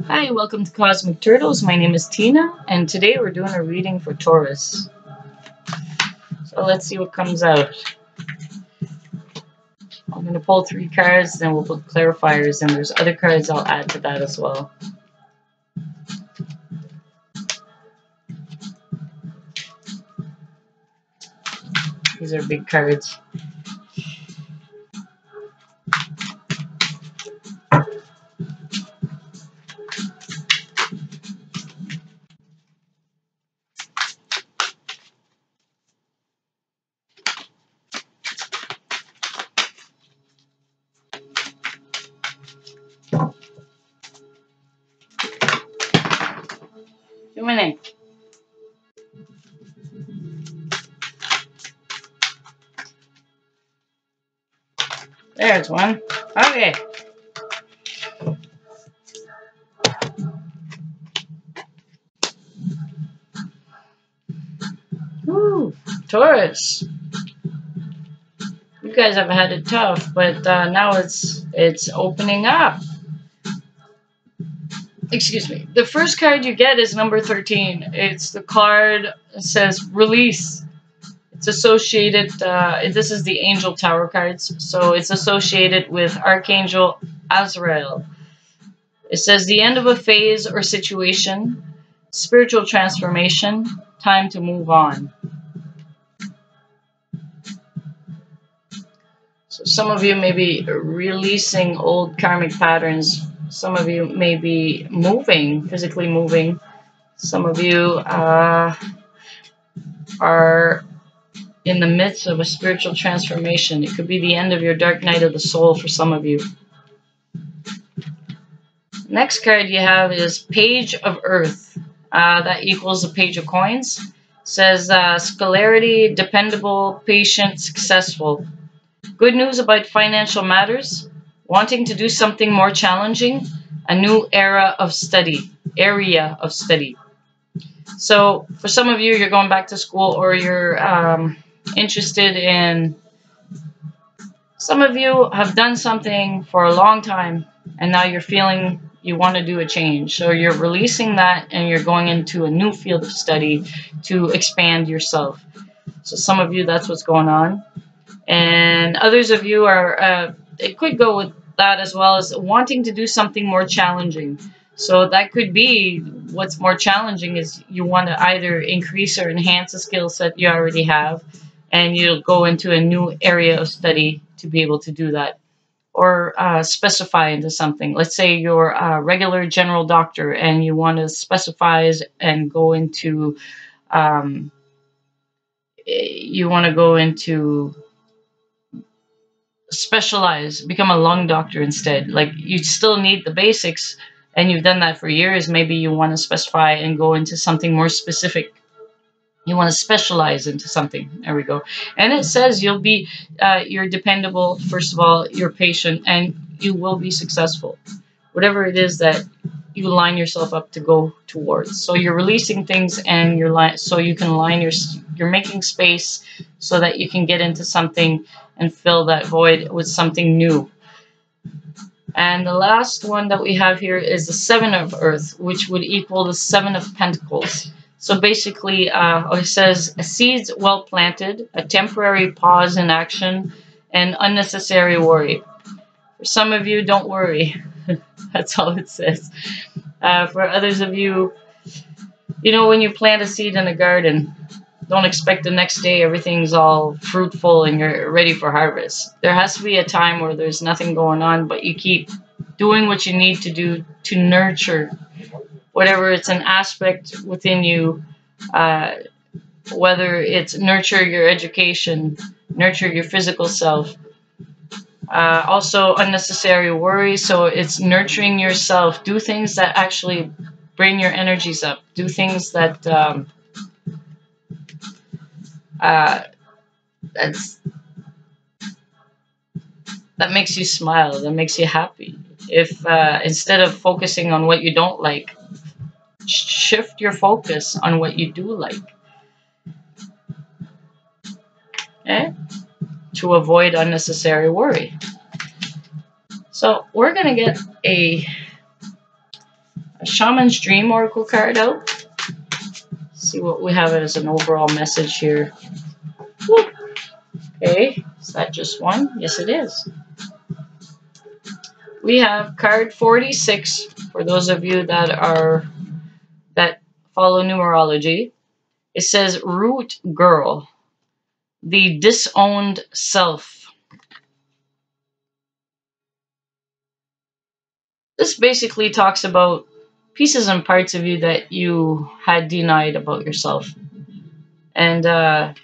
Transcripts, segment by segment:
Hi, welcome to Cosmic Turtles. My name is Tina, and today we're doing a reading for Taurus. So let's see what comes out. I'm going to pull 3 cards, then we'll put clarifiers, and there's other cards I'll add to that as well. These are big cards. Too many. There's one. Okay. Woo! Taurus. You guys have had it tough, but now it's opening up. Excuse me. The first card you get is number 13. It's the card that says release. It's associated, this is the Angel Tower cards, so it's associated with Archangel Azrael. It says the end of a phase or situation, spiritual transformation, time to move on. So some of you may be releasing old karmic patterns. Some of you may be moving, physically moving. Some of you are in the midst of a spiritual transformation. It could be the end of your dark night of the soul for some of you. Next card you have is Page of Earth. That equals a Page of Coins. It says scolarity, dependable, patient, successful. Good news about financial matters. Wanting to do something more challenging. A new area of study. So for some of you, you're going back to school, or you're interested in, some of you have done something for a long time and now you're feeling you want to do a change. So you're releasing that and you're going into a new field of study to expand yourself. So some of you, that's what's going on. And others of you are, it could go with that as well, as wanting to do something more challenging. So that could be, what's more challenging is you want to either increase or enhance a skill set you already have, and you'll go into a new area of study to be able to do that. Or specify into something. Let's say you're a regular general doctor and you want to specify and go into, specialize, become a lung doctor instead. Like, you still need the basics and you've done that for years. Maybe you want to specify and go into something more specific. You want to specialize into something. There we go. And it says you'll be, you're dependable, first of all, you're patient, and you will be successful. Whatever it is that you line yourself up to go towards. So you're releasing things, and so you can you're making space so that you can get into something and fill that void with something new. And the last one that we have here is the 7 of Earth, which would equal the 7 of Pentacles. So basically, it says, seeds well planted, a temporary pause in action, and unnecessary worry. For some of you, don't worry. That's all it says. For others of you, when you plant a seed in a garden, don't expect the next day everything's all fruitful and you're ready for harvest. There has to be a time where there's nothing going on, but you keep doing what you need to do to nurture whatever it's an aspect within you, whether it's nurture your education, nurture your physical self. Also, unnecessary worry. So it's nurturing yourself. Do things that actually bring your energies up. Do things that that makes you smile, that makes you happy. If instead of focusing on what you don't like, shift your focus on what you do like. Okay? To avoid unnecessary worry. So we're going to get a a Shaman's Dream Oracle card out. See what we have as an overall message here. Woo. Okay, is that just one? Yes, it is. We have card 46 for those of you that follow numerology. It says Root Girl, the disowned self. This basically talks about pieces and parts of you that you had denied about yourself. And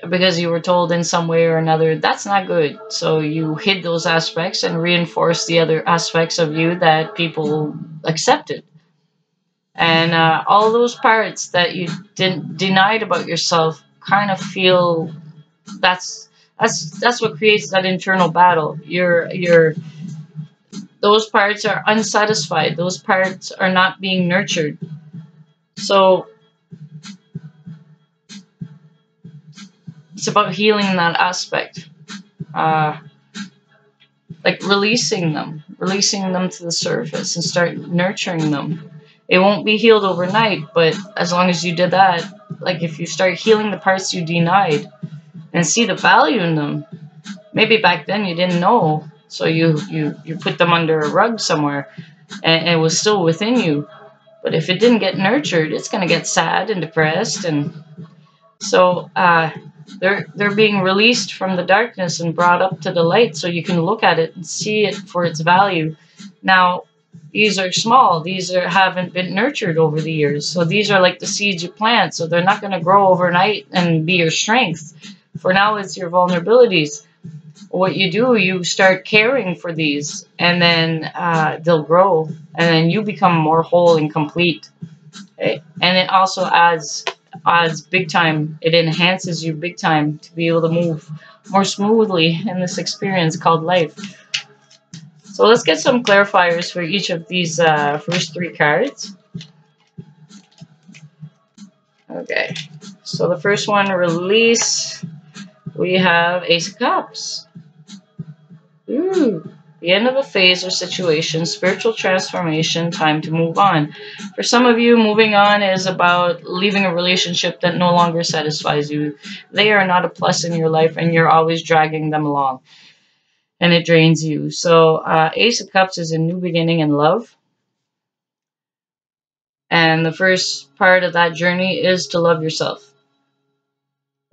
because you were told in some way or another, that's not good. So you hid those aspects and reinforced the other aspects of you that people accepted. And all those parts that you denied about yourself kind of feel that's what creates that internal battle. Those parts are unsatisfied. Those parts are not being nurtured. So it's about healing that aspect. Like releasing them to the surface and start nurturing them. It won't be healed overnight, but as long as you did that, like if you start healing the parts you denied and see the value in them, maybe back then you didn't know, so you put them under a rug somewhere, and it was still within you. But if it didn't get nurtured, it's going to get sad and depressed, and so they're being released from the darkness and brought up to the light, so you can look at it and see it for its value. Now, these are small. These haven't been nurtured over the years, so these are like the seeds you plant. So they're not going to grow overnight and be your strength. For now, it's your vulnerabilities. What you do, you start caring for these, and then they'll grow, and then you become more whole and complete. Okay? And it also adds big time. It enhances you big time to be able to move more smoothly in this experience called life. So let's get some clarifiers for each of these first three cards. Okay, so the first one, release. We have Ace of Cups. Ooh, the end of a phase or situation, spiritual transformation, time to move on. For some of you, moving on is about leaving a relationship that no longer satisfies you. They are not a plus in your life, and you're always dragging them along, and it drains you. So Ace of Cups is a new beginning in love. And the first part of that journey is to love yourself.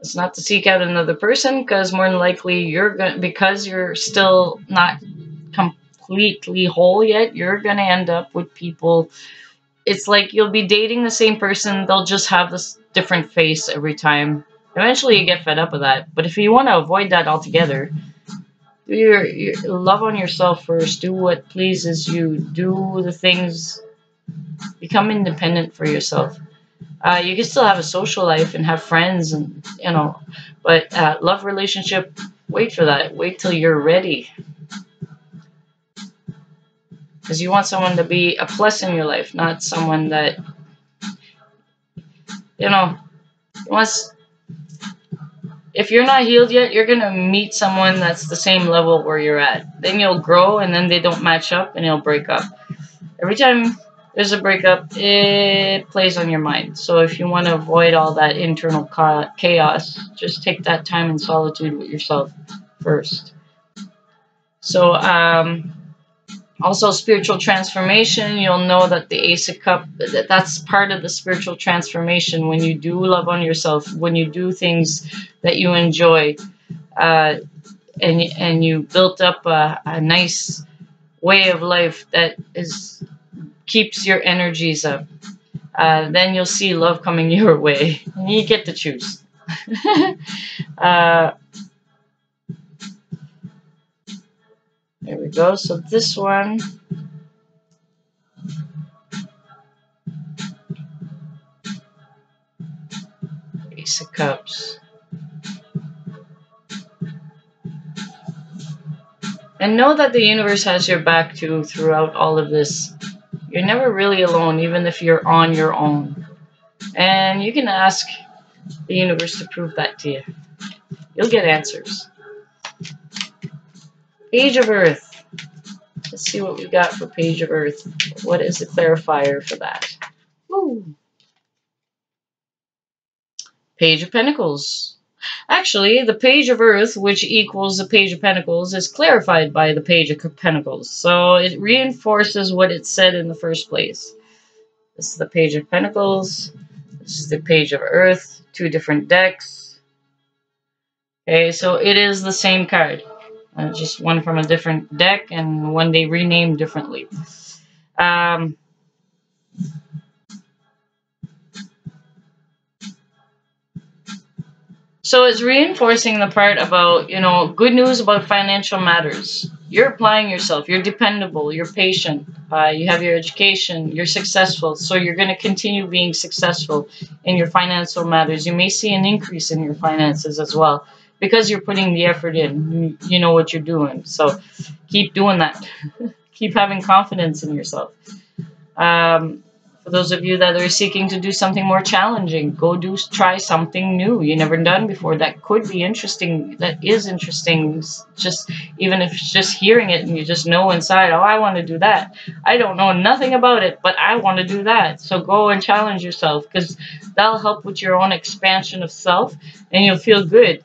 It's not to seek out another person, because more than likely because you're still not completely whole yet, you're gonna end up with people. It's like you'll be dating the same person, they'll just have this different face every time. Eventually you get fed up with that. But if you want to avoid that altogether, do your love on yourself first. Do what pleases you. Do the things. Become independent for yourself. You can still have a social life and have friends, and but love relationship, wait for that. Wait till you're ready, because you want someone to be a plus in your life, not someone that wants. If you're not healed yet, you're gonna meet someone that's the same level where you're at. Then you'll grow, and then they don't match up, and you'll break up. Every time there's a breakup, it plays on your mind. So if you want to avoid all that internal chaos, just take that time in solitude with yourself first. So also spiritual transformation, you'll know that the Ace of Cups, that's part of the spiritual transformation. When you do love on yourself, when you do things that you enjoy, and you built up a nice way of life that keeps your energies up, then you'll see love coming your way. You get to choose. There we go. So this one, Ace of Cups. And know that the universe has your back too throughout all of this. You're never really alone, even if you're on your own. And you can ask the universe to prove that to you. You'll get answers. Age of Earth. Let's see what we've got for Page of Earth. What is the clarifier for that? Woo. Page of Pentacles. Actually, the Page of Earth, which equals the Page of Pentacles, is clarified by the Page of Pentacles. So it reinforces what it said in the first place. This is the Page of Pentacles. This is the Page of Earth. Two different decks. Okay, so it is the same card. Just one from a different deck and one they renamed differently. So it's reinforcing the part about, you know, good news about financial matters. You're applying yourself. You're dependable. You're patient. You have your education. You're successful. So you're going to continue being successful in your financial matters. You may see an increase in your finances as well because you're putting the effort in. You know what you're doing. So keep doing that. Keep having confidence in yourself. For those of you that are seeking to do something more challenging, try something new you never done before. That could be interesting. That is interesting. Just even if it's just hearing it and you just know inside, oh, I want to do that. I don't know nothing about it, but I want to do that. So go and challenge yourself because that'll help with your own expansion of self and you'll feel good.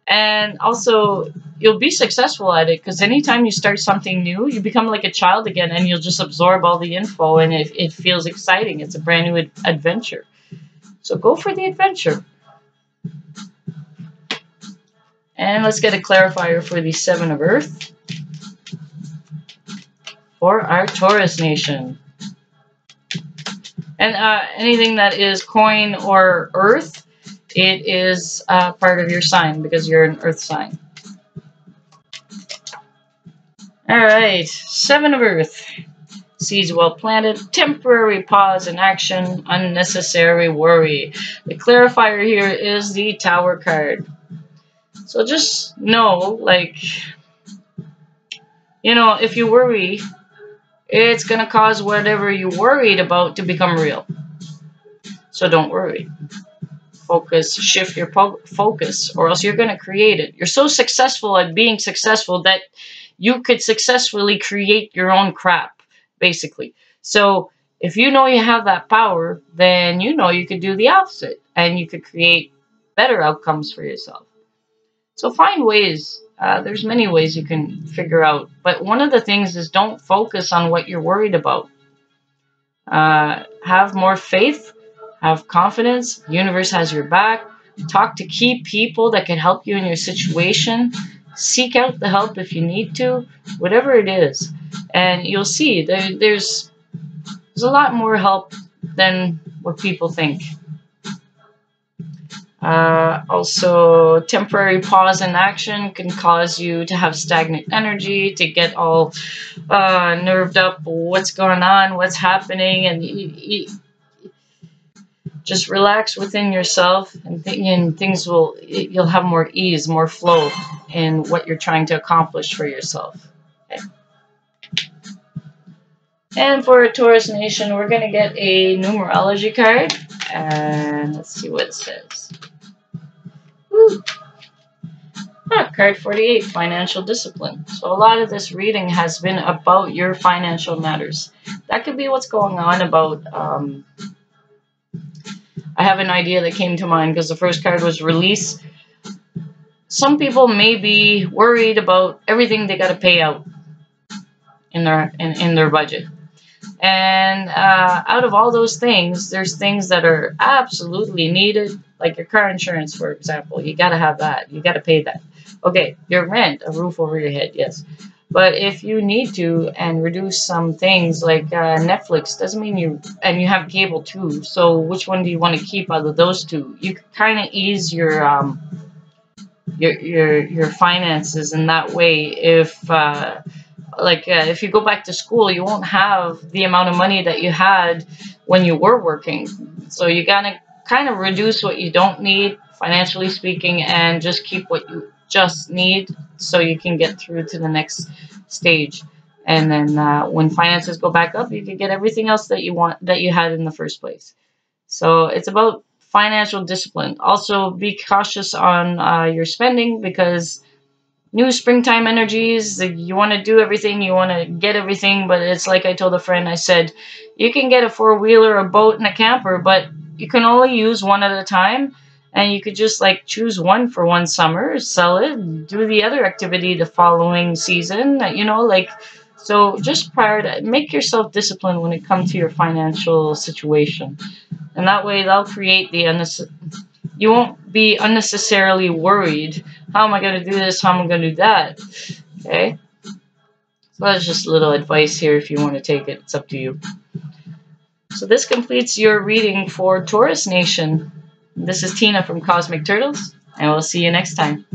And also, you'll be successful at it because anytime you start something new, you become like a child again and you'll just absorb all the info and it feels exciting. It's a brand new adventure. So go for the adventure. And let's get a clarifier for the Seven of Earth for our Taurus nation. And anything that is coin or earth, it is part of your sign because you're an earth sign. Alright, Seven of Earth. Seeds well planted, temporary pause in action, unnecessary worry. The clarifier here is the Tower card. So just know, like, you know, if you worry, it's going to cause whatever you worried about to become real. So don't worry. Focus, shift your focus, or else you're going to create it. You're so successful at being successful that you could successfully create your own crap, basically. So if you know you have that power, then you know you could do the opposite and you could create better outcomes for yourself. So find ways. There's many ways you can figure out. But one of the things is don't focus on what you're worried about. Have more faith. Have confidence. The universe has your back. Talk to key people that can help you in your situation. Seek out the help if you need to, whatever it is. And you'll see there's a lot more help than what people think. Also, temporary pause in action can cause you to have stagnant energy, to get all nerved up. What's going on? What's happening? And just relax within yourself, and things you'll have more ease, more flow in what you're trying to accomplish for yourself. Okay. And for a Taurus nation, we're going to get a numerology card, and let's see what it says. Woo. Card 48, financial discipline. So a lot of this reading has been about your financial matters. That could be what's going on about I have an idea that came to mind because the first card was release. Some people may be worried about everything they got to pay out in their budget. And out of all those things, there's things that are absolutely needed, like your car insurance, for example. You got to have that. You got to pay that. Okay, your rent, a roof over your head, yes. But if you need to and reduce some things like Netflix, doesn't mean you have cable too. So which one do you want to keep out of those two? You can kind of ease your finances in that way. If if you go back to school, you won't have the amount of money that you had when you were working. So you gotta kind of reduce what you don't need, financially speaking, and just keep what you just need so you can get through to the next stage. And then when finances go back up, you can get everything else that you want, that you had in the first place. So it's about financial discipline. Also, be cautious on your spending because new springtime energies. You want to do everything, you want to get everything, but it's like I told a friend, I said, you can get a four-wheeler, a boat, and a camper, but you can only use one at a time. And you could just like choose one for one summer, sell it, do the other activity the following season, you know, like, so just prioritize, make yourself disciplined when it comes to your financial situation. And that way that'll create you won't be unnecessarily worried. How am I going to do this? How am I going to do that? Okay. So that's just a little advice here. If you want to take it, it's up to you. So this completes your reading for Taurus Nation. This is Tina from Cosmic Turtles, and we'll see you next time.